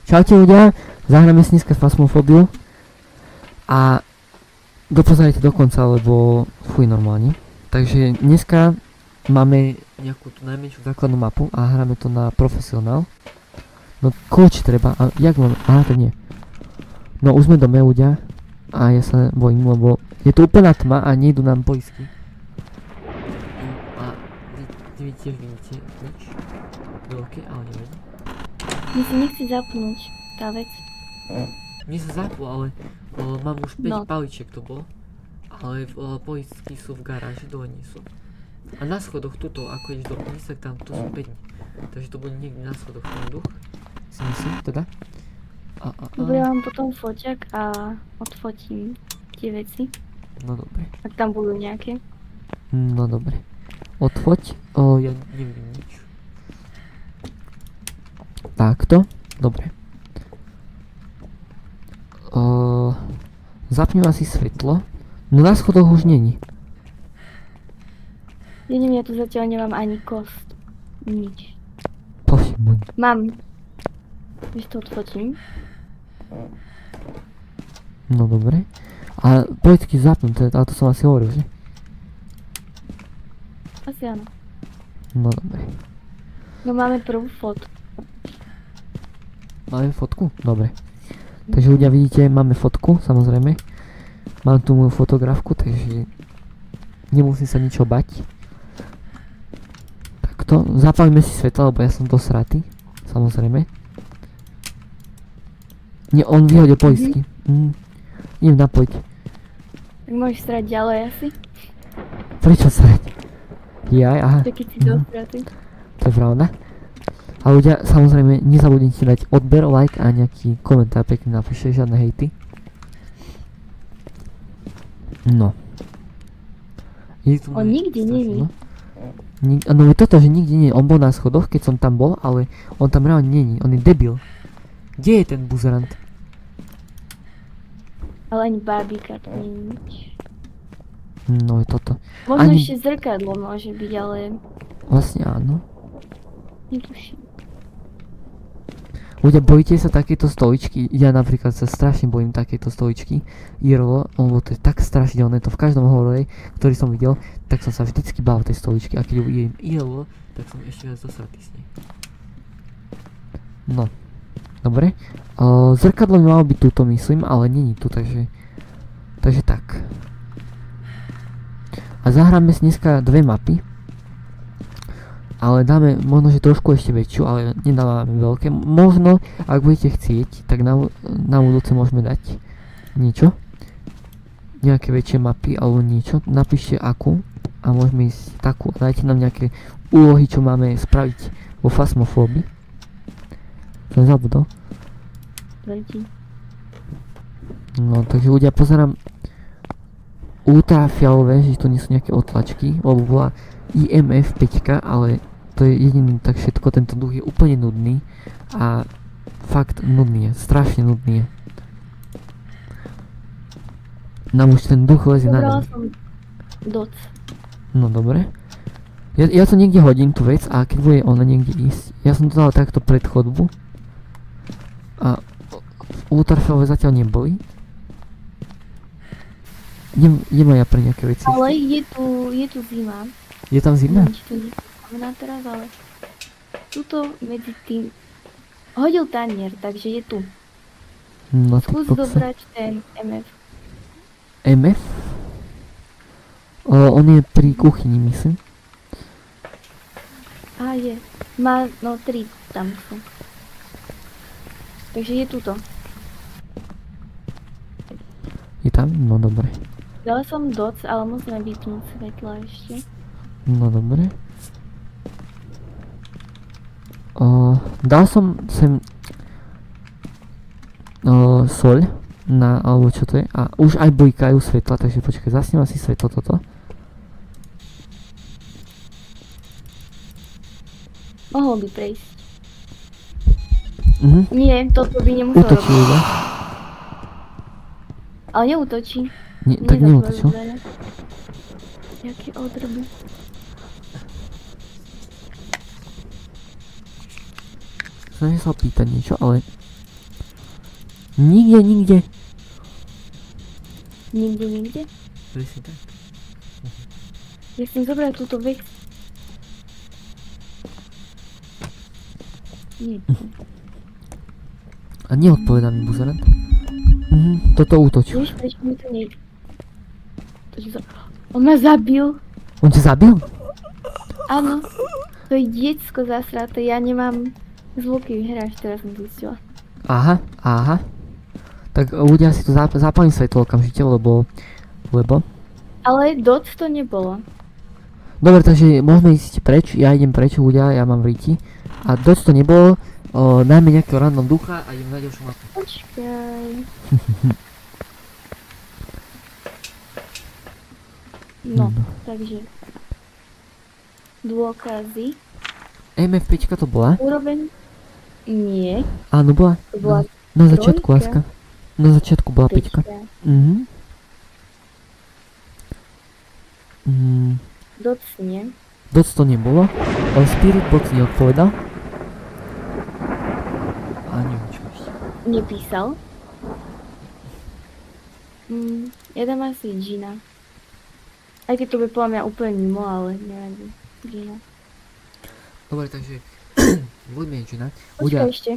Čaute ľudia, zahráme si dneska Phasmophóbiu a dopozerajte do konca, lebo fuj normálne. Takže dneska máme nejakú tú najmenšiu základnú mapu a hráme to na profesionál. No kľúč treba, a jak mám, aha tak nie. No už sme dome ľudia a ja sa bojím, lebo je tu úplná tma a nejdu nám poisky. A vy tiež vidíte nič veľké, ale neviem. Mi si nechci zapnúť tá vec. Mne sa zaplo, ale mám už 5 No. paličiek to bolo. Ale poistky sú v garáži, dole nie sú. A na schodoch tuto, ako ideš do tak tam tu sú 5. Takže to bude niekde na schodoch ten duch. Si myslím, teda. Dobre, ja mám potom foťak a odfotím tie veci. No dobre. Ak tam budú nejaké. No dobre. Odfoť. Ja nevidím nič. Takto. Dobre. Zapnem asi svetlo. No na schodoch už není. Ja neviem, ja tu zatiaľ nemám ani kost. Nič. Povšimnuť. Mám. Víš, to odfotím. No dobre. A poľsky zapnuté, ale to som asi hovoril, že? Asi áno. No dobre. No máme prvú fotku. Máme fotku? Dobre. Takže ľudia vidíte, máme fotku, samozrejme. Mám tu moju fotografku, takže nemusím sa ničo bať. Takto, zapálime si svetla, lebo ja som dosratý, samozrejme. Nie, on vyhodil poistky. Idem napojiť. Tak môžeš strať ďalej asi. Prečo srať? Jaj, aha. Tak keď si dosratý. To je pravda. A ľudia, samozrejme, nezabudnite dať odber, like a nejaký komentár pekný napíšte, žiadne hejty. No. On nikde není. No toto, že nikde nie je. On bol na schodoch, keď som tam bol, ale on tam reálne není. On je debil. Kde je ten buzerant? Ale ani barbíka tu nie je nič. No je toto. Možno Ani... ešte zrkadlo môže byť, ale Vlastne áno. netuším. Ľudia, bojíte sa takéto stoličky? Ja napríklad sa strašne bojím takéto stoličky. IRL, lebo to je tak strašidelné, to v každom horore, ktorý som videl, tak som sa vždycky bál tej stoličky a keď ju vidím IRL, tak som ešte viac dosratý s nej. No. Dobre. Zrkadlo by malo byť túto, myslím, ale není tu, takže tak. A zahráme si dneska dve mapy. Ale dáme možno, že trošku ešte väčšiu, ale nedávame veľké. Možno, ak budete chcieť, tak na budúce môžeme dať niečo. Nejaké väčšie mapy alebo niečo. Napíšte akú a môžeme ísť takú. Dajte nám nejaké úlohy, čo máme spraviť vo Phasmophóbii. Som zabudol. No, takže ľudia, pozerám ultrafialové, že tu nie sú nejaké otlačky, lebo bola IMF 5, ale to je jediný tak všetko, tento duch je úplne nudný a fakt nudný je, strašne nudný je. Nám už ten duch lezie na nervy. som doc. No dobre. Ja to niekde hodím tú vec a keď bude ona niekde ísť, ja som to dal takto pred chodbu a ultrafialové zatiaľ neboli. Idem aj ja pre nejaké veci. Ale je tu zima. Je tam zima? Neviem, či to neznamená teraz, ale tuto medzi tým hodil tanier, takže je tu. No, Skús dobrať ten MF. MF? On je pri kuchyni, myslím. Á, je. Má, no 3 tam sú. Takže je tuto. Je tam? No dobre. Dala som doc, ale musíme vypnúť svetla ešte. No dobre. Dal som sem soľ na, alebo čo to je, a už aj bojkajú svetla, takže počkaj, zasním asi svetlo toto. Mohol by prejsť. Mhm. Nie, toto by nemuselo Útočí robiť. iba. Ale neútočí. Nie, tak neútočil. Jaké odroby. Som sa pýtať niečo, ale Nikde. Nikde? Presne tak. Ja chcem zobrať túto vec. Nie. A neodpovedá mi buzerant. Toto útočil. Vieš, prečo mi to nejde? On ma zabil. On ťa zabil? Áno. To je diecko zasraté. Ja nemám zvuky v hráč, teraz som zistila. Aha. Tak ľudia si tu zapalím svetlo okamžite, lebo... Ale doc to nebolo. Dobre, takže môžeme ísť preč, ja idem preč ľudia, ja mám vriti. A doc to nebolo, najmä nejakého random ducha a idem na ďalšiu mapu. Počkaj. No, takže. Dôkazy. MF5 to bola? Úroveň? Nie. Áno, bola. To bola Na začiatku, láska. Na začiatku bola 5. Doc nie. Doc to nebolo. Spirit box neodpovedal. A neviem čo ešte. Nepísal. Ja dám asi Gina. Aj keď to by podľa mňa úplne mimo, ale neviem. Gina. Dobre, takže buďme Gina. Počkaj ešte.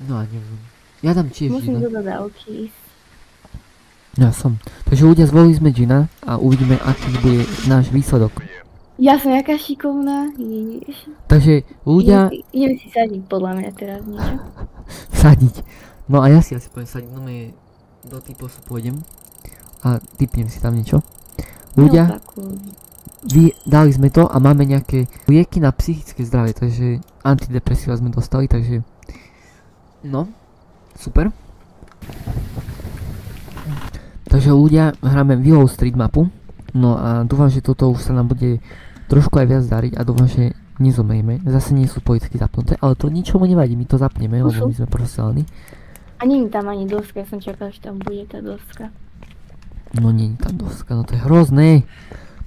No a neviem. Ja dám tiež Musím Gina. do dodávky ísť. Ja som. Takže ľudia, zvolili sme Gina a uvidíme, aký bude náš výsledok. Ja som jaká šikovná. Ježiš. Takže ľudia... Idem si sadiť podľa mňa teraz niečo. Sadiť. No a ja si asi poviem sadiť, no do typosu pôjdem. A typnem si tam niečo. Ľudia, dali sme to a máme nejaké lieky na psychické zdravie, takže antidepresíva sme dostali, takže... No, super. Takže ľudia, hráme Willow Street mapu. No a dúfam, že toto už sa nám bude trošku aj viac dariť a dúfam, že nezomejme. Zase nie sú poľsky zapnuté, ale to ničomu nevadí, my to zapneme, lebo my sme profesionálni. A nie je tam ani doska, ja som čakala, že tam bude tá doska. No nie je tam doska, no to je hrozné.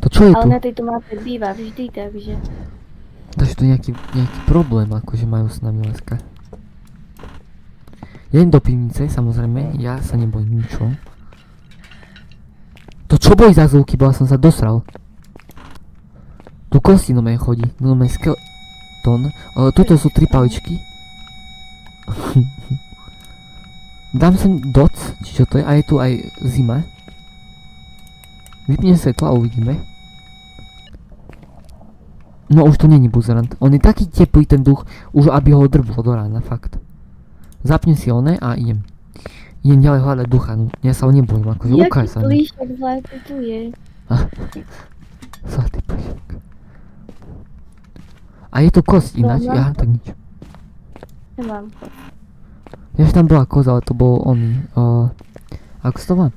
To čo je tu? Ale na tejto mape býva vždy, takže... Takže tu nejaký problém, akože majú s nami láska. Ja idem do pivnice, samozrejme, ja sa nebojím ničo. To čo boli za zvuky, bo ja som sa dosral. Tu kosti no chodí, no skeleton. Toto sú 3 paličky. Dám sem doc, či čo to je, a je tu aj zima. Vypnem svetlo a uvidíme. No už to není buzerant. On je taký teplý ten duch, už aby ho drblo do rána, fakt. Zapnem si one a idem. Idem ďalej hľadať ducha, no ja sa ho nebojím, akože ukáž sa mi. Jaký plíšek zlatý tu je? Zlatý plíšek. A je to kosť ináč, aha, tak nič. Nemám kosť. Ja, že tam bola koza, ale to bol oný, ako sa to má?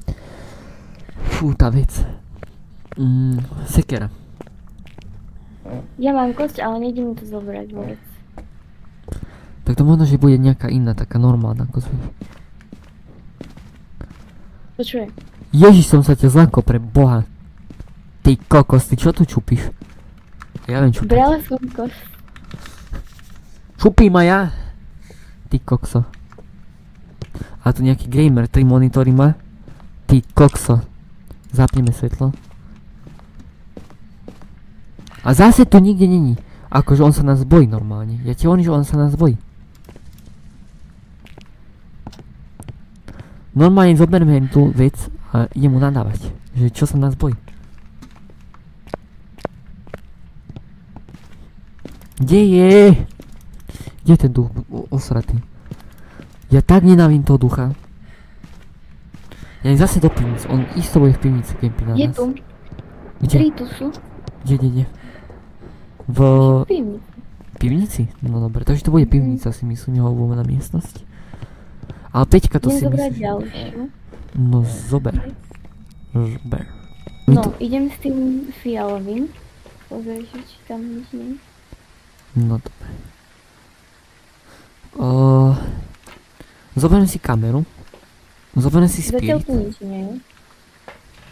Fú, tá vec. Sekera. Ja mám kosť, ale nejde mi to zobrať vôbec. Tak to možno, že bude nejaká iná, taká normálna kosť. Počuj. Ježiš, som sa ťa zlako pre boha. Ty kokos, ty čo tu čupíš? Ja viem čupať. Brala som kosť. Čupím ma ja. Ty kokso. A tu nejaký gamer, 3 monitory má. Ty kokso. Zapneme svetlo. A zase tu nikde není. Akože on sa nás bojí normálne. Ja ti hovorím, že on sa nás bojí. Normálne zoberiem tú vec a idem mu nadávať. Že čo sa nás bojí. Kde je? Kde je ten duch osratý? Ja tak nenávim toho ducha. Ja idem zase do pivnice. On isto bude v pivnici kempy na nás. Je tu. Kde? 3 tu sú. Kde? V Pivnici. pivnici? No dobre, takže to bude pivnica, si myslím, jeho obľúbená miestnosť. Ale Peťka to si Idem zobrať myslíš. ďalšiu. No zober. Zober. No, idem s tým fialovým. Pozri, či tam nič nie je. No dobre. Zoberiem si kameru. Zoberiem si Zatiaľ spirit. tu nič nie je.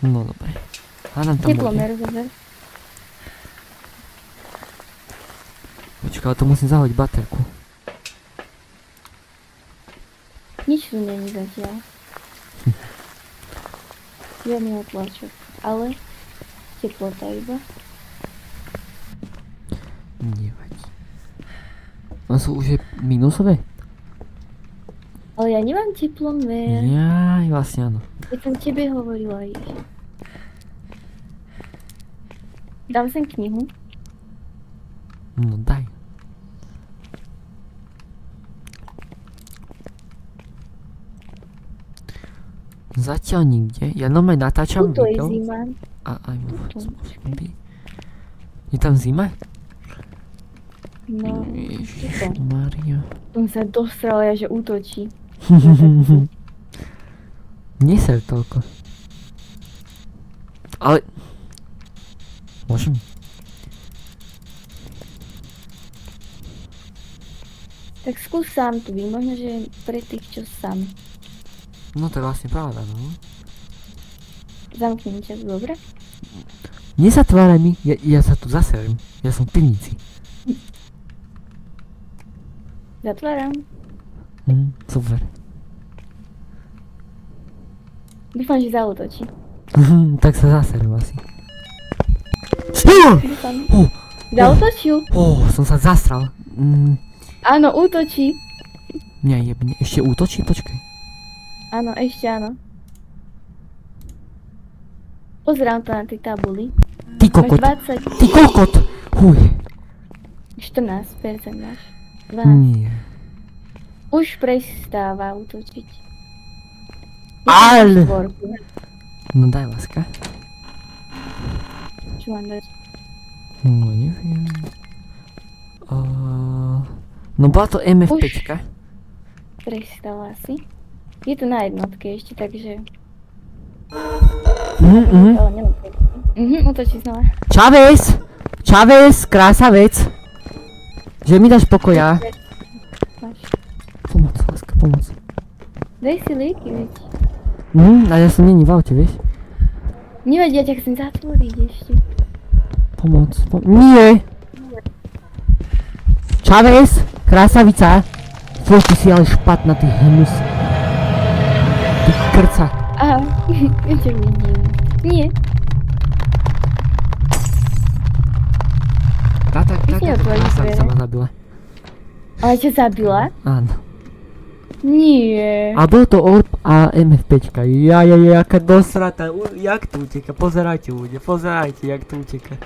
No dobre. Hádam tam bude. Teplomer zober. Počkaj, ale to musím zahodiť baterku. Nič tu není zatiaľ. Žiadny otlačok, ale teplota iba. Nevadí. A sú už je minusové? Ale ja nemám teplomer. Jaj, vlastne áno. Keď som tebe hovorila ich. Dám sem knihu. No daj. Zatiaľ nikde. Ja normálne natáčam Tuto je video. zima. A aj Tuto. Je tam zima? No, Ježišmaria. on sa dostral, že útočí. Neser toľko. Ale... Môžem? Tak skús sám tu byť, možno, že pre tých, čo sám. No to je vlastne pravda, no. Zamknem ťa, dobre? Nezatváraj mi, ja sa tu zaserem. Ja som v pivnici. Zatváram. Super. Dúfam, že zautočí. Tak sa zaserem asi. Dúfam. Oh, Zautočil. som sa zasral. Áno, útočí. Mňa jebne. Ešte útočí? Počkaj. Áno, ešte áno. Pozerám to na tej tabuli. Ty kokot. Máš 20, Ty kokot. Huj. 14% máš. 12. Nie. Už prestáva útočiť. Ale. Štvorku. No daj láska. Čo mám dať? No neviem. No bola to MF5. Prestala asi. Je to na jednotke ešte, takže... Ale nemám útočí znova. Chávez! Chávez, krásavec! Že mi dáš pokoja. Máš. Pomoc, láska, pomoc. Daj si lieky, veď. A ja som není v aute, vieš? Nevadí, ja ťa chcem zatvoriť ešte. Pomoc, nie! Chávez, krásavica! Tvoj, ty si ale špatná, ty hnus. Ty krca. Aha, ja ťa vidím. Nie. Táto krásavica dvere. ma zabila. Ale ťa zabila? Áno. Nie. A bol to Orb a MF5. Jaká dosrata, jak tu uteká, pozerajte ľudia, pozerajte, jak tu uteká.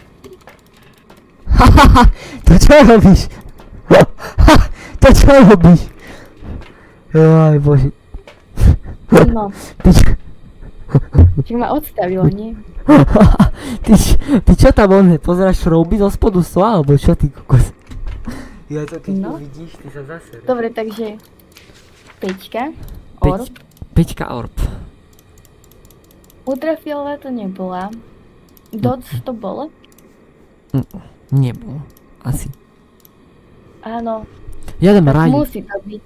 Hahaha, to čo robíš? To čo robíš? Jaj bože. No. Čiže ma odstavilo, nie? Ty čo tam on, pozeráš šrouby zo spodu stola, alebo čo ty kokos? Ja to keď uvidíš, ty sa zase... Dobre, takže... Peťka. Orb. Peťka Orb. Ultrafialová to nebola. Doc to bolo? Nebolo. Asi. Áno. Ja dám Raju. Musí to byť.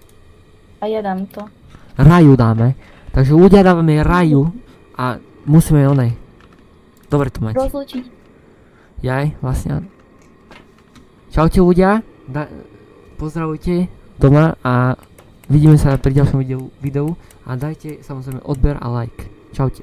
A ja dám to. Raju dáme. Takže ľudia dávame Raju a musíme onej. Dobre to mať. Rozlučiť. Jaj, vlastne. Čaute ľudia. Pozdravujte doma a vidíme sa pri ďalšom videu a dajte samozrejme odber a like. Čaute.